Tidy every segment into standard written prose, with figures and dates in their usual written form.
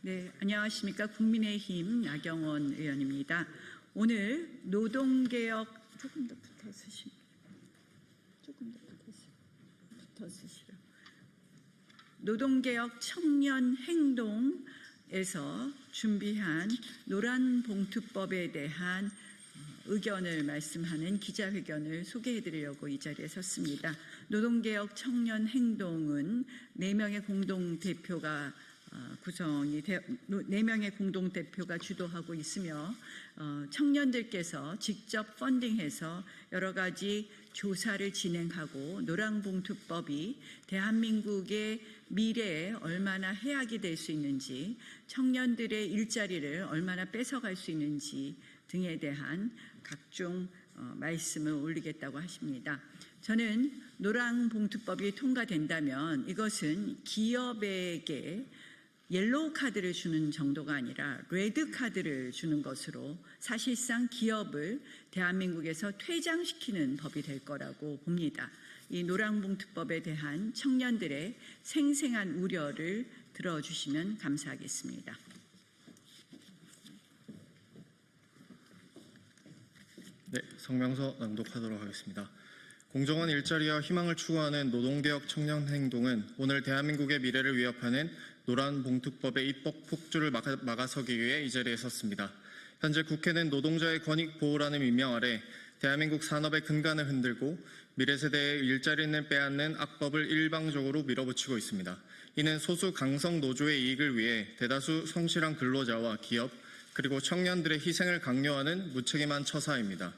네, 안녕하십니까. 국민의힘 나경원 의원입니다. 오늘 노동개혁 조금 더 붙어 쓰시면 붙어 쓰시라. 노동개혁 청년 행동에서 준비한 노란봉투법에 대한 의견을 말씀하는 기자회견을 소개해드리려고 이 자리에 섰습니다. 노동개혁 청년 행동은 4명의 공동대표가 구성이 4명의 공동대표가 주도하고 있으며 청년들께서 직접 펀딩해서 여러 가지 조사를 진행하고 노란봉투법이 대한민국의 미래에 얼마나 해악이 될 수 있는지, 청년들의 일자리를 얼마나 뺏어갈 수 있는지 등에 대한 각종 말씀을 올리겠다고 하십니다. 저는 노란봉투법이 통과된다면 이것은 기업에게 옐로우 카드를 주는 정도가 아니라 레드 카드를 주는 것으로 사실상 기업을 대한민국에서 퇴장시키는 법이 될 거라고 봅니다. 이 노란봉투법에 대한 청년들의 생생한 우려를 들어주시면 감사하겠습니다. 네, 성명서 낭독하도록 하겠습니다. 공정한 일자리와 희망을 추구하는 노동개혁 청년행동은 오늘 대한민국의 미래를 위협하는 노란봉투법의 입법 폭주를 막아서기 위해 이 자리에 섰습니다. 현재 국회는 노동자의 권익 보호라는 민명 아래 대한민국 산업의 근간을 흔들고 미래 세대의 일자리를 빼앗는 악법을 일방적으로 밀어붙이고 있습니다. 이는 소수 강성 노조의 이익을 위해 대다수 성실한 근로자와 기업 그리고 청년들의 희생을 강요하는 무책임한 처사입니다.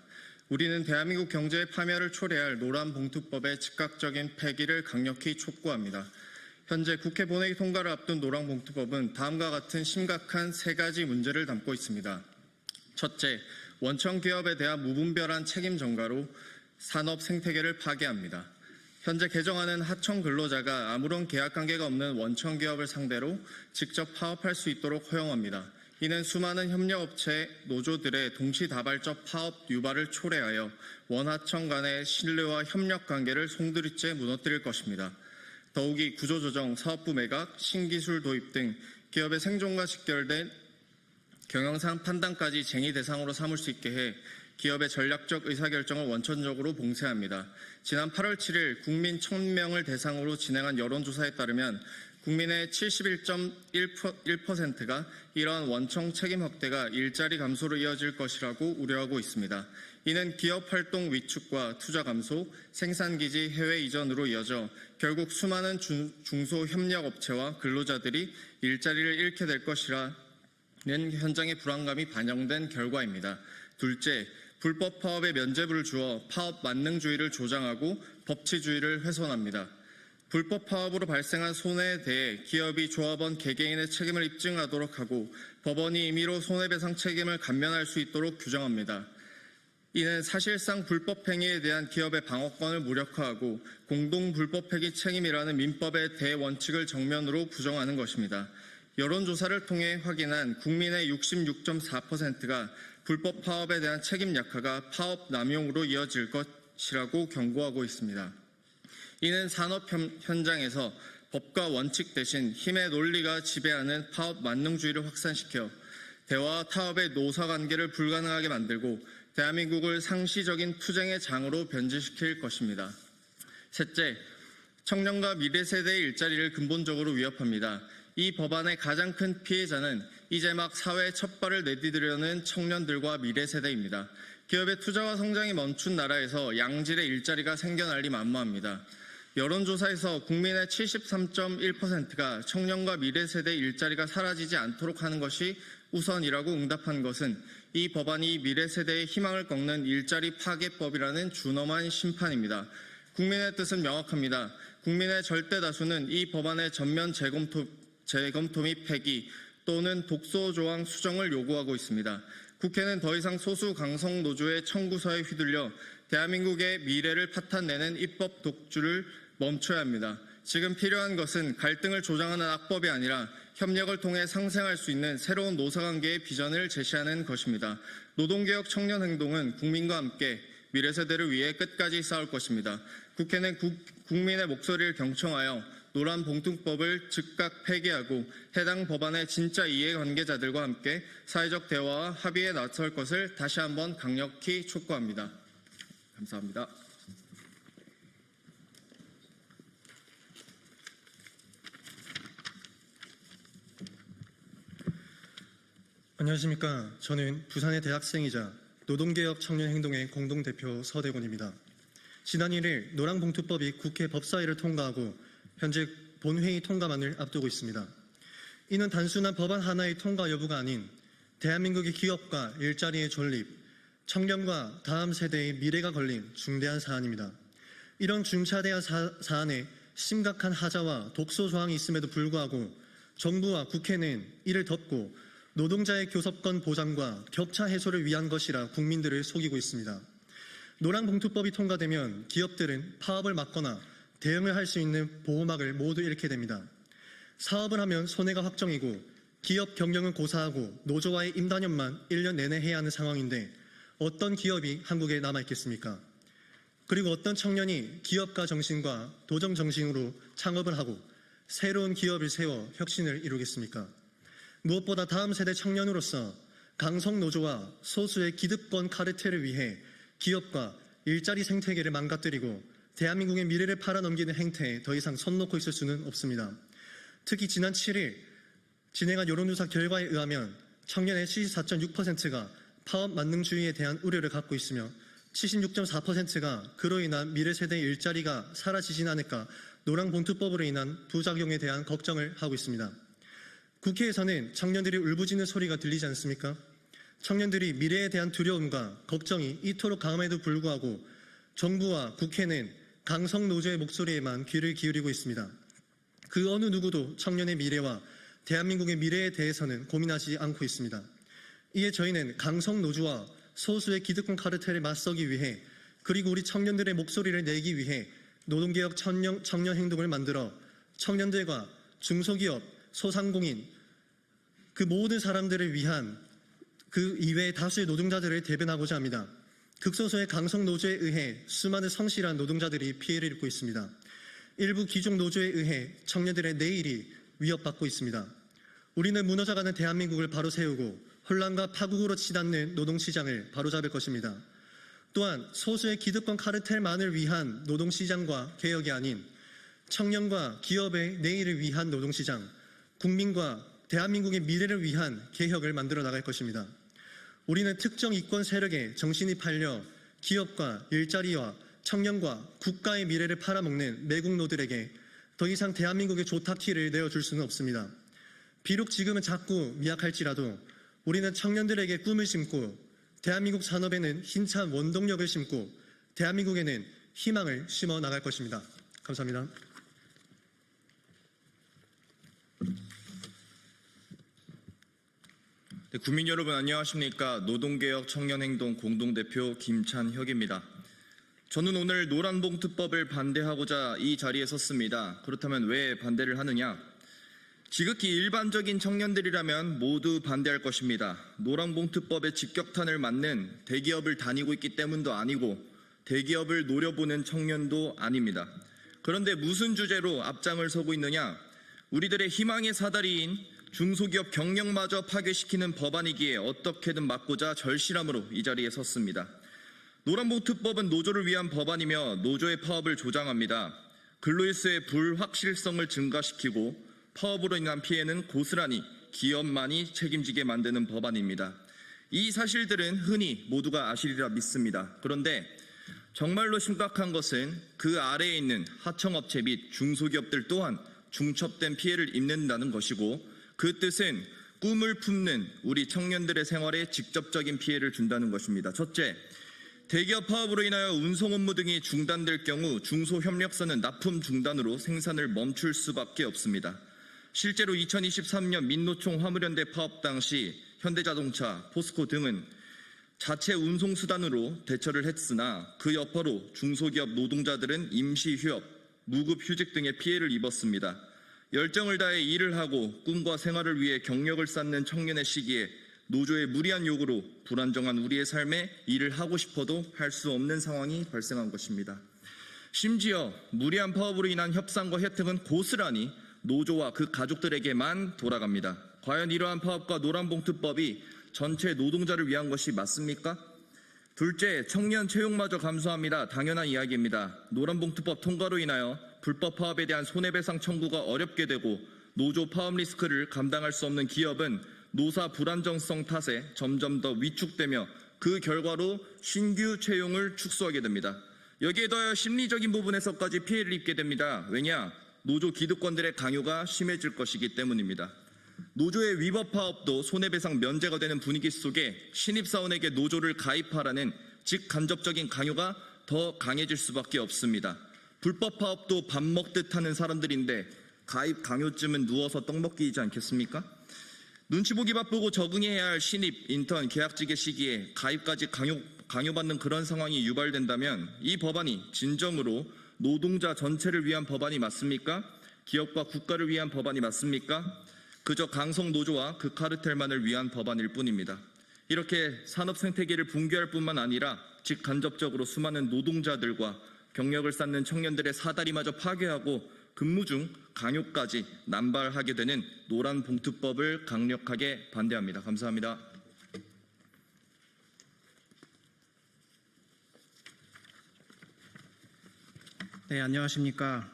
우리는 대한민국 경제의 파멸을 초래할 노란봉투법의 즉각적인 폐기를 강력히 촉구합니다. 현재 국회 본회의 통과를 앞둔 노란봉투법은 다음과 같은 심각한 3가지 문제를 담고 있습니다. 첫째, 원청 기업에 대한 무분별한 책임 전가로 산업 생태계를 파괴합니다. 현재 개정안은 하청 근로자가 아무런 계약 관계가 없는 원청 기업을 상대로 직접 파업할 수 있도록 허용합니다. 이는 수많은 협력업체 노조들의 동시다발적 파업 유발을 초래하여 원하청 간의 신뢰와 협력 관계를 송두리째 무너뜨릴 것입니다. 더욱이 구조조정, 사업부 매각, 신기술 도입 등 기업의 생존과 직결된 경영상 판단까지 쟁의 대상으로 삼을 수 있게 해 기업의 전략적 의사결정을 원천적으로 봉쇄합니다. 지난 8월 7일 국민 1000명을 대상으로 진행한 여론조사에 따르면 국민의 71.1%가 이러한 원청 책임 확대가 일자리 감소로 이어질 것이라고 우려하고 있습니다. 이는 기업 활동 위축과 투자 감소, 생산기지 해외 이전으로 이어져 결국 수많은 중소협력업체와 근로자들이 일자리를 잃게 될 것이라는 현장의 불안감이 반영된 결과입니다. 둘째, 불법 파업에 면죄부를 주어 파업 만능주의를 조장하고 법치주의를 훼손합니다. 불법 파업으로 발생한 손해에 대해 기업이 조합원 개개인의 책임을 입증하도록 하고 법원이 임의로 손해배상 책임을 감면할 수 있도록 규정합니다. 이는 사실상 불법 행위에 대한 기업의 방어권을 무력화하고 공동불법행위 책임이라는 민법의 대원칙을 정면으로 부정하는 것입니다. 여론조사를 통해 확인한 국민의 66.4%가 불법 파업에 대한 책임 약화가 파업 남용으로 이어질 것이라고 경고하고 있습니다. 이는 산업 현장에서 법과 원칙 대신 힘의 논리가 지배하는 파업 만능주의를 확산시켜 대화와 타협의 노사관계를 불가능하게 만들고 대한민국을 상시적인 투쟁의 장으로 변질시킬 것입니다. 셋째, 청년과 미래 세대의 일자리를 근본적으로 위협합니다. 이 법안의 가장 큰 피해자는 이제 막 사회에 첫 발을 내디디려는 청년들과 미래 세대입니다. 기업의 투자와 성장이 멈춘 나라에서 양질의 일자리가 생겨날 리 만무합니다. 여론조사에서 국민의 73.1%가 청년과 미래 세대의 일자리가 사라지지 않도록 하는 것이 우선이라고 응답한 것은 이 법안이 미래 세대의 희망을 꺾는 일자리 파괴법이라는 준엄한 심판입니다. 국민의 뜻은 명확합니다. 국민의 절대 다수는 이 법안의 전면 재검토 및 폐기 또는 독소조항 수정을 요구하고 있습니다. 국회는 더 이상 소수 강성 노조의 청구서에 휘둘려 대한민국의 미래를 파탄내는 입법 독주를 멈춰야 합니다. 지금 필요한 것은 갈등을 조장하는 악법이 아니라 협력을 통해 상생할 수 있는 새로운 노사관계의 비전을 제시하는 것입니다. 노동개혁 청년행동은 국민과 함께 미래 세대를 위해 끝까지 싸울 것입니다. 국회는 국민의 목소리를 경청하여 노란봉투법을 즉각 폐기하고 해당 법안의 진짜 이해관계자들과 함께 사회적 대화와 합의에 나설 것을 다시 한번 강력히 촉구합니다. 감사합니다. 안녕하십니까. 저는 부산의 대학생이자 노동개혁 청년행동의 공동대표 서대곤입니다. 지난 1일 노란봉투법이 국회 법사위를 통과하고 현재 본회의 통과만을 앞두고 있습니다. 이는 단순한 법안 하나의 통과 여부가 아닌 대한민국의 기업과 일자리의 존립, 청년과 다음 세대의 미래가 걸린 중대한 사안입니다. 이런 중차대한 사안에 심각한 하자와 독소 조항이 있음에도 불구하고 정부와 국회는 이를 덮고 노동자의 교섭권 보장과 격차 해소를 위한 것이라 국민들을 속이고 있습니다. 노란봉투법이 통과되면 기업들은 파업을 막거나 대응을 할 수 있는 보호막을 모두 잃게 됩니다. 사업을 하면 손해가 확정이고 기업 경영은 고사하고 노조와의 임단협만 1년 내내 해야 하는 상황인데 어떤 기업이 한국에 남아있겠습니까? 그리고 어떤 청년이 기업가 정신과 도정 정신으로 창업을 하고 새로운 기업을 세워 혁신을 이루겠습니까? 무엇보다 다음 세대 청년으로서 강성 노조와 소수의 기득권 카르텔을 위해 기업과 일자리 생태계를 망가뜨리고 대한민국의 미래를 팔아넘기는 행태에 더 이상 손 놓고 있을 수는 없습니다. 특히 지난 7일 진행한 여론조사 결과에 의하면 청년의 74.6%가 파업 만능주의에 대한 우려를 갖고 있으며 76.4%가 그로 인한 미래 세대의 일자리가 사라지진 않을까 노란봉투법으로 인한 부작용에 대한 걱정을 하고 있습니다. 국회에서는 청년들이 울부짖는 소리가 들리지 않습니까? 청년들이 미래에 대한 두려움과 걱정이 이토록 강함에도 불구하고 정부와 국회는 강성 노조의 목소리에만 귀를 기울이고 있습니다. 그 어느 누구도 청년의 미래와 대한민국의 미래에 대해서는 고민하지 않고 있습니다. 이에 저희는 강성 노조와 소수의 기득권 카르텔을 맞서기 위해 그리고 우리 청년들의 목소리를 내기 위해 노동개혁 청년 행동을 만들어 청년들과 중소기업, 소상공인 그 모든 사람들을 위한 그 이외의 다수의 노동자들을 대변하고자 합니다. 극소수의 강성 노조에 의해 수많은 성실한 노동자들이 피해를 입고 있습니다. 일부 기종 노조에 의해 청년들의 내일이 위협받고 있습니다. 우리는 무너져가는 대한민국을 바로 세우고 혼란과 파국으로 치닫는 노동시장을 바로잡을 것입니다. 또한 소수의 기득권 카르텔만을 위한 노동시장과 개혁이 아닌 청년과 기업의 내일을 위한 노동시장, 국민과 대한민국의 미래를 위한 개혁을 만들어 나갈 것입니다. 우리는 특정 이권 세력에 정신이 팔려 기업과 일자리와 청년과 국가의 미래를 팔아먹는 매국노들에게 더 이상 대한민국의 조타키를 내어줄 수는 없습니다. 비록 지금은 작고 미약할지라도 우리는 청년들에게 꿈을 심고 대한민국 산업에는 힘찬 원동력을 심고 대한민국에는 희망을 심어 나갈 것입니다. 감사합니다. 네, 국민 여러분 안녕하십니까? 노동개혁 청년행동 공동대표 김찬혁입니다. 저는 오늘 노란봉투법을 반대하고자 이 자리에 섰습니다. 그렇다면 왜 반대를 하느냐? 지극히 일반적인 청년들이라면 모두 반대할 것입니다. 노란봉투법의 직격탄을 맞는 대기업을 다니고 있기 때문도 아니고 대기업을 노려보는 청년도 아닙니다. 그런데 무슨 주제로 앞장을 서고 있느냐? 우리들의 희망의 사다리인 중소기업 경영마저 파괴시키는 법안이기에 어떻게든 막고자 절실함으로 이 자리에 섰습니다. 노란봉투법은 노조를 위한 법안이며 노조의 파업을 조장합니다. 근로일수의 불확실성을 증가시키고 파업으로 인한 피해는 고스란히 기업만이 책임지게 만드는 법안입니다. 이 사실들은 흔히 모두가 아시리라 믿습니다. 그런데 정말로 심각한 것은 그 아래에 있는 하청업체 및 중소기업들 또한 중첩된 피해를 입는다는 것이고 그 뜻은 꿈을 품는 우리 청년들의 생활에 직접적인 피해를 준다는 것입니다. 첫째, 대기업 파업으로 인하여 운송 업무 등이 중단될 경우 중소협력사는 납품 중단으로 생산을 멈출 수밖에 없습니다. 실제로 2023년 민노총 화물연대 파업 당시 현대자동차, 포스코 등은 자체 운송수단으로 대처를 했으나 그 여파로 중소기업 노동자들은 임시휴업, 무급휴직 등의 피해를 입었습니다. 열정을 다해 일을 하고 꿈과 생활을 위해 경력을 쌓는 청년의 시기에 노조의 무리한 요구로 불안정한 우리의 삶에 일을 하고 싶어도 할 수 없는 상황이 발생한 것입니다. 심지어 무리한 파업으로 인한 협상과 혜택은 고스란히 노조와 그 가족들에게만 돌아갑니다. 과연 이러한 파업과 노란봉투법이 전체 노동자를 위한 것이 맞습니까? 둘째, 청년 채용마저 감소합니다. 당연한 이야기입니다. 노란봉투법 통과로 인하여 불법 파업에 대한 손해배상 청구가 어렵게 되고 노조 파업 리스크를 감당할 수 없는 기업은 노사 불안정성 탓에 점점 더 위축되며 그 결과로 신규 채용을 축소하게 됩니다. 여기에 더하여 심리적인 부분에서까지 피해를 입게 됩니다. 왜냐? 노조 기득권들의 강요가 심해질 것이기 때문입니다. 노조의 위법 파업도 손해배상 면제가 되는 분위기 속에 신입사원에게 노조를 가입하라는 직간접적인 강요가 더 강해질 수밖에 없습니다. 불법 파업도 밥 먹듯 하는 사람들인데 가입 강요쯤은 누워서 떡 먹기이지 않겠습니까? 눈치 보기 바쁘고 적응해야 할 신입, 인턴, 계약직의 시기에 가입까지 강요받는 그런 상황이 유발된다면 이 법안이 진정으로 노동자 전체를 위한 법안이 맞습니까? 기업과 국가를 위한 법안이 맞습니까? 그저 강성 노조와 그 카르텔만을 위한 법안일 뿐입니다. 이렇게 산업 생태계를 붕괴할 뿐만 아니라 직간접적으로 수많은 노동자들과 경력을 쌓는 청년들의 사다리마저 파괴하고 근무 중 강요까지 남발하게 되는 노란봉투법을 강력하게 반대합니다. 감사합니다. 네, 안녕하십니까.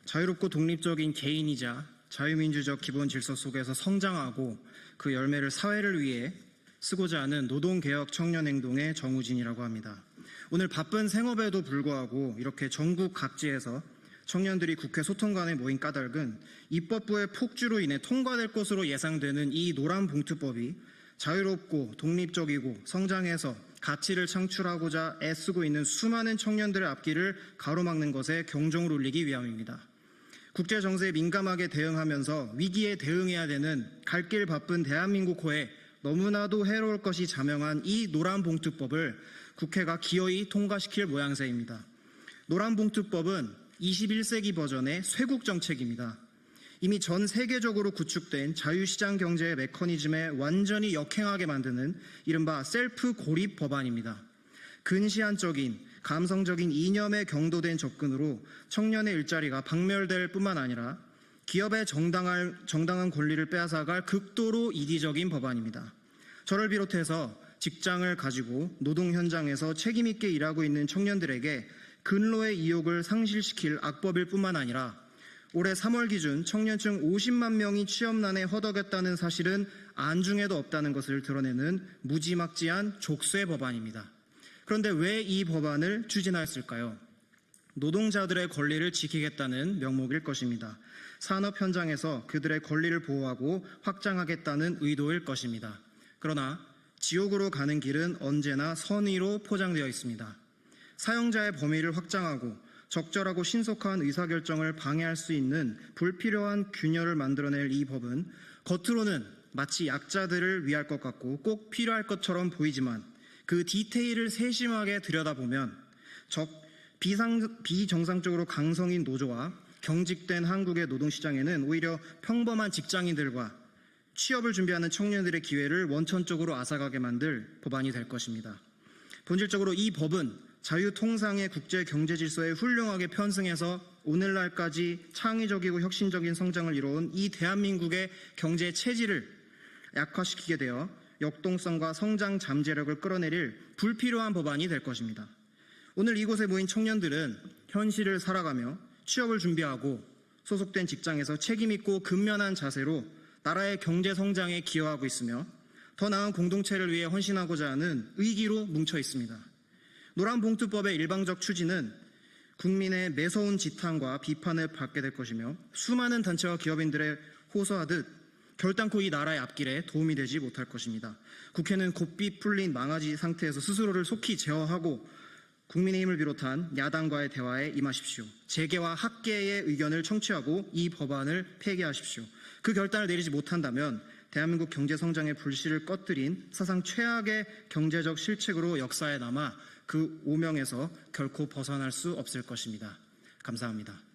자유롭고 독립적인 개인이자 자유민주적 기본 질서 속에서 성장하고 그 열매를 사회를 위해 쓰고자 하는 노동개혁 청년행동의 정우진이라고 합니다. 오늘 바쁜 생업에도 불구하고 이렇게 전국 각지에서 청년들이 국회 소통관에 모인 까닭은 입법부의 폭주로 인해 통과될 것으로 예상되는 이 노란봉투법이 자유롭고 독립적이고 성장해서 가치를 창출하고자 애쓰고 있는 수많은 청년들의 앞길을 가로막는 것에 경종을 울리기 위함입니다. 국제 정세에 민감하게 대응하면서 위기에 대응해야 되는 갈 길 바쁜 대한민국 호에 너무나도 해로울 것이 자명한 이 노란봉투법을 국회가 기어이 통과시킬 모양새입니다. 노란봉투법은 21세기 버전의 쇄국 정책입니다. 이미 전 세계적으로 구축된 자유시장 경제의 메커니즘에 완전히 역행하게 만드는 이른바 셀프 고립 법안입니다. 근시안적인 감성적인 이념에 경도된 접근으로 청년의 일자리가 박멸될 뿐만 아니라 기업의 정당한 권리를 빼앗아갈 극도로 이기적인 법안입니다. 저를 비롯해서 직장을 가지고 노동 현장에서 책임 있게 일하고 있는 청년들에게 근로의意欲을 상실시킬 악법일 뿐만 아니라 올해 3월 기준 청년층 50만 명이 취업난에 허덕였다는 사실은 안중에도 없다는 것을 드러내는 무지막지한 족쇄 법안입니다. 그런데 왜 이 법안을 추진하였을까요? 노동자들의 권리를 지키겠다는 명목일 것입니다. 산업 현장에서 그들의 권리를 보호하고 확장하겠다는 의도일 것입니다. 그러나 지옥으로 가는 길은 언제나 선의로 포장되어 있습니다. 사용자의 범위를 확장하고 적절하고 신속한 의사결정을 방해할 수 있는 불필요한 균열을 만들어낼 이 법은 겉으로는 마치 약자들을 위할 것 같고 꼭 필요할 것처럼 보이지만 그 디테일을 세심하게 들여다보면 비정상적으로 강성인 노조와 경직된 한국의 노동시장에는 오히려 평범한 직장인들과 취업을 준비하는 청년들의 기회를 원천적으로 앗아가게 만들 법안이 될 것입니다. 본질적으로 이 법은 자유통상의 국제 경제 질서에 훌륭하게 편승해서 오늘날까지 창의적이고 혁신적인 성장을 이뤄온 이 대한민국의 경제 체질을 약화시키게 되어 역동성과 성장 잠재력을 끌어내릴 불필요한 법안이 될 것입니다. 오늘 이곳에 모인 청년들은 현실을 살아가며 취업을 준비하고 소속된 직장에서 책임있고 근면한 자세로 나라의 경제 성장에 기여하고 있으며 더 나은 공동체를 위해 헌신하고자 하는 의기로 뭉쳐 있습니다. 노란봉투법의 일방적 추진은 국민의 매서운 지탄과 비판을 받게 될 것이며 수많은 단체와 기업인들의 호소하듯 결단코 이 나라의 앞길에 도움이 되지 못할 것입니다. 국회는 고삐 풀린 망아지 상태에서 스스로를 속히 제어하고 국민의힘을 비롯한 야당과의 대화에 임하십시오. 재계와 학계의 의견을 청취하고 이 법안을 폐기하십시오. 그 결단을 내리지 못한다면 대한민국 경제 성장의 불씨를 꺼뜨린 사상 최악의 경제적 실책으로 역사에 남아 그 오명에서 결코 벗어날 수 없을 것입니다. 감사합니다.